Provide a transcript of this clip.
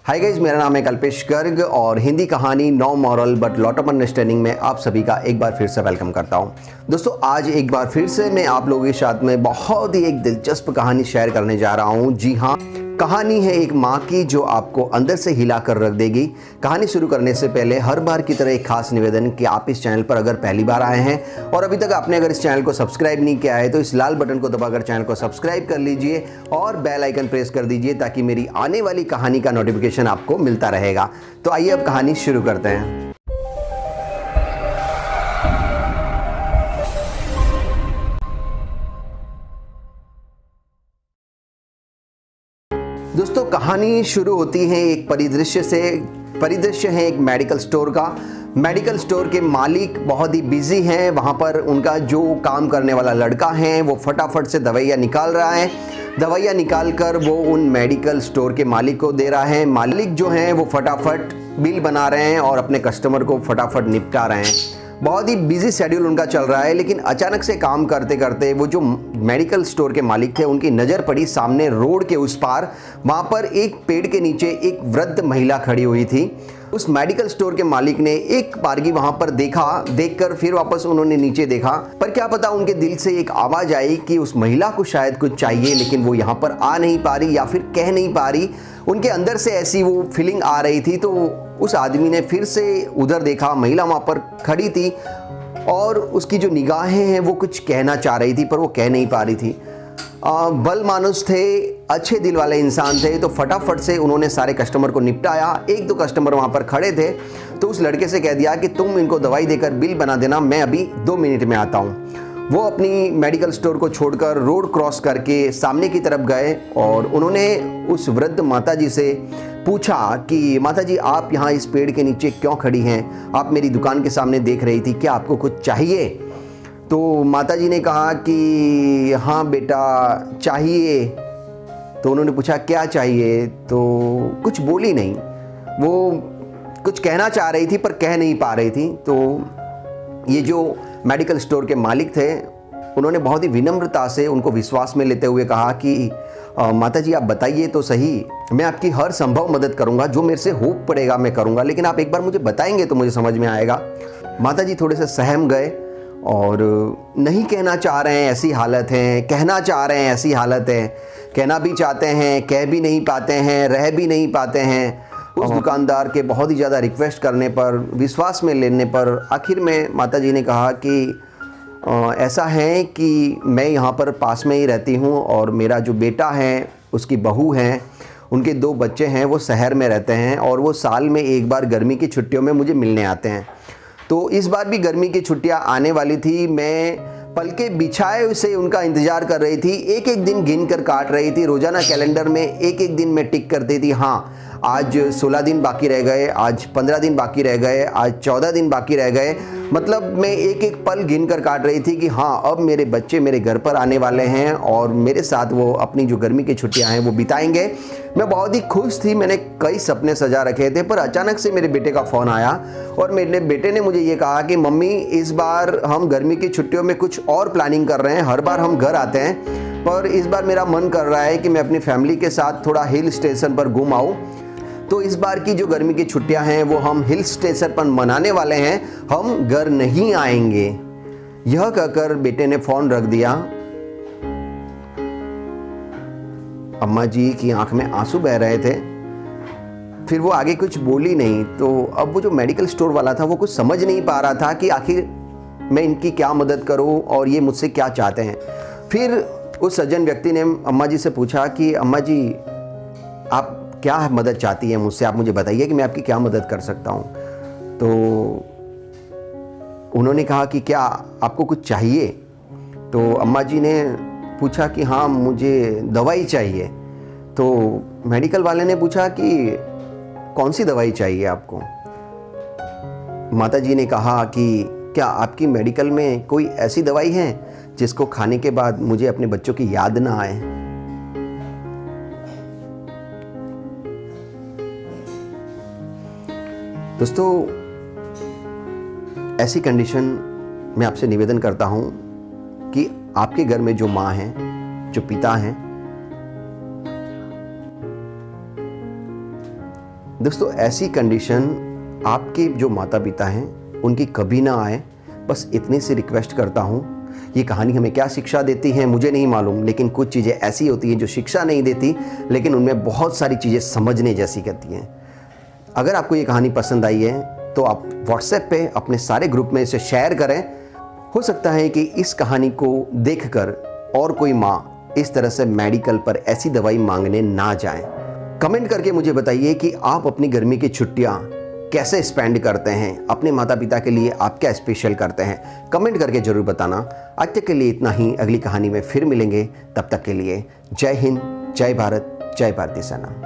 Hi guys, मेरा नाम है कल्पेश गर्ग और हिंदी कहानी no moral but lot of understanding में आप सभी का एक बार फिर से वेलकम करता हूं। दोस्तों, आज एक बार फिर से मैं आप लोगों के साथ में बहुत ही एक दिलचस्प कहानी शेयर करने जा रहा हूं। जी हाँ, कहानी है एक माँ की जो आपको अंदर से हिला कर रख देगी। कहानी शुरू करने से पहले हर बार की तरह एक खास निवेदन कि आप इस चैनल पर अगर पहली बार आए हैं और अभी तक आपने अगर इस चैनल को सब्सक्राइब नहीं किया है तो इस लाल बटन को दबाकर चैनल को सब्सक्राइब कर लीजिए और बेल आइकन प्रेस कर दीजिए ताकि मेरी आने वाली कहानी का नोटिफिकेशन आपको मिलता रहेगा। तो आइए अब कहानी शुरू करते हैं। दोस्तों, कहानी शुरू होती है एक परिदृश्य से। परिदृश्य है एक मेडिकल स्टोर का। मेडिकल स्टोर के मालिक बहुत ही बिजी हैं। वहाँ पर उनका जो काम करने वाला लड़का है वो फटाफट से दवाइयाँ निकाल रहा है। दवाइयाँ निकाल कर वो उन मेडिकल स्टोर के मालिक को दे रहा है। मालिक जो हैं वो फटाफट बिल बना रहे हैं और अपने कस्टमर को फटाफट निपटा रहे हैं। बहुत ही बिजी शेड्यूल उनका चल रहा है, लेकिन अचानक से काम करते करते वो जो मेडिकल स्टोर के मालिक थे उनकी नज़र पड़ी सामने रोड के उस पार। वहाँ पर एक पेड़ के नीचे एक वृद्ध महिला खड़ी हुई थी। उस मेडिकल स्टोर के मालिक ने एक बारगी वहाँ पर देखा, देखकर फिर वापस उन्होंने नीचे देखा, पर क्या पता उनके दिल से एक आवाज़ आई कि उस महिला को शायद कुछ चाहिए, लेकिन वो यहाँ पर आ नहीं पा रही या फिर कह नहीं पा रही। उनके अंदर से ऐसी वो फीलिंग आ रही थी। तो उस आदमी ने फिर से उधर देखा, महिला वहाँ पर खड़ी थी और उसकी जो निगाहें हैं वो कुछ कहना चाह रही थी पर वो कह नहीं पा रही थी। बल मानुस थे, अच्छे दिल वाले इंसान थे, तो फटाफट से उन्होंने सारे कस्टमर को निपटाया। एक दो कस्टमर वहाँ पर खड़े थे तो उस लड़के से कह दिया कि तुम इनको दवाई देकर बिल बना देना, मैं अभी 2 मिनट में आता हूँ। वो अपनी मेडिकल स्टोर को छोड़कर रोड क्रॉस करके सामने की तरफ गए और उन्होंने उस वृद्ध माताजी से पूछा कि माताजी, आप यहाँ इस पेड़ के नीचे क्यों खड़ी हैं? आप मेरी दुकान के सामने देख रही थी, क्या आपको कुछ चाहिए? तो माताजी ने कहा कि हाँ बेटा, चाहिए। तो उन्होंने पूछा क्या चाहिए? तो कुछ बोली नहीं। वो कुछ कहना चाह रही थी पर कह नहीं पा रही थी। तो ये जो मेडिकल स्टोर के मालिक थे उन्होंने बहुत ही विनम्रता से उनको विश्वास में लेते हुए कहा कि माताजी, आप बताइए तो सही, मैं आपकी हर संभव मदद करूंगा, जो मेरे से हो पड़ेगा मैं करूंगा, लेकिन आप एक बार मुझे बताएंगे तो मुझे समझ में आएगा। माताजी थोड़े से सहम गए और नहीं कहना चाह रहे हैं ऐसी हालत है, कहना चाह रहे हैं ऐसी हालत है, कहना भी चाहते हैं, कह भी नहीं पाते हैं, रह भी नहीं पाते हैं। उस दुकानदार के बहुत ही ज़्यादा रिक्वेस्ट करने पर, विश्वास में लेने पर आखिर में माताजी ने कहा कि ऐसा है कि मैं यहाँ पर पास में ही रहती हूँ और मेरा जो बेटा है, उसकी बहू हैं, उनके 2 बच्चे हैं, वो शहर में रहते हैं और वो साल में एक बार गर्मी की छुट्टियों में मुझे मिलने आते हैं। तो इस बार भी गर्मी की छुट्टियाँ आने वाली थी। मैं पलके बिछाए से उनका इंतज़ार कर रही थी, एक एक दिन गिन कर काट रही थी। रोज़ाना कैलेंडर में एक एक दिन में टिक करती थी, हाँ आज 16 दिन बाकी रह गए, आज 15 दिन बाकी रह गए, आज 14 दिन बाकी रह गए। मतलब मैं एक एक पल गिन कर काट रही थी कि हाँ अब मेरे बच्चे मेरे घर पर आने वाले हैं और मेरे साथ वो अपनी जो गर्मी की छुट्टियां हैं वो बिताएंगे। मैं बहुत ही खुश थी, मैंने कई सपने सजा रखे थे, पर अचानक से मेरे बेटे का फ़ोन आया और मेरे बेटे ने मुझे ये कहा कि मम्मी, इस बार हम गर्मी की छुट्टियों में कुछ और प्लानिंग कर रहे हैं। हर बार हम घर आते हैं पर इस बार मेरा मन कर रहा है कि मैं अपनी फैमिली के साथ थोड़ा हिल स्टेशन पर घूम आऊँ। तो इस बार की जो गर्मी की छुट्टियां हैं वो हम हिल स्टेशन पर मनाने वाले हैं, हम घर नहीं आएंगे। यह कहकर बेटे ने फ़ोन रख दिया। अम्मा जी की आंख में आंसू बह रहे थे। फिर वो आगे कुछ बोली नहीं। तो अब वो जो मेडिकल स्टोर वाला था वो कुछ समझ नहीं पा रहा था कि आखिर मैं इनकी क्या मदद करूं और ये मुझसे क्या चाहते हैं। फिर उस सज्जन व्यक्ति ने अम्मा जी से पूछा कि अम्मा जी, आप क्या मदद चाहती है मुझसे, आप मुझे बताइए कि मैं आपकी क्या मदद कर सकता हूँ। तो उन्होंने कहा कि क्या आपको कुछ चाहिए? तो अम्मा जी ने पूछा कि हाँ मुझे दवाई चाहिए। तो मेडिकल वाले ने पूछा कि कौन सी दवाई चाहिए आपको? माता जी ने कहा कि क्या आपकी मेडिकल में कोई ऐसी दवाई है जिसको खाने के बाद मुझे अपने बच्चों की याद ना आए? दोस्तों, ऐसी कंडीशन में आपसे निवेदन करता हूं कि आपके घर में जो माँ हैं, जो पिता हैं, दोस्तों ऐसी कंडीशन आपके जो माता पिता हैं उनकी कभी ना आए, बस इतनी सी रिक्वेस्ट करता हूँ। ये कहानी हमें क्या शिक्षा देती है मुझे नहीं मालूम, लेकिन कुछ चीज़ें ऐसी होती हैं जो शिक्षा नहीं देती, लेकिन उनमें बहुत सारी चीज़ें समझने जैसी करती हैं। अगर आपको ये कहानी पसंद आई है तो आप व्हाट्सएप पे अपने सारे ग्रुप में इसे शेयर करें। हो सकता है कि इस कहानी को देखकर और कोई माँ इस तरह से मेडिकल पर ऐसी दवाई मांगने ना जाए। कमेंट करके मुझे बताइए कि आप अपनी गर्मी की छुट्टियाँ कैसे स्पेंड करते हैं, अपने माता पिता के लिए आप क्या स्पेशल करते हैं, कमेंट करके ज़रूर बताना। आज तक के लिए इतना ही, अगली कहानी में फिर मिलेंगे। तब तक के लिए जय हिंद, जय भारत, जय भारतीय सेना।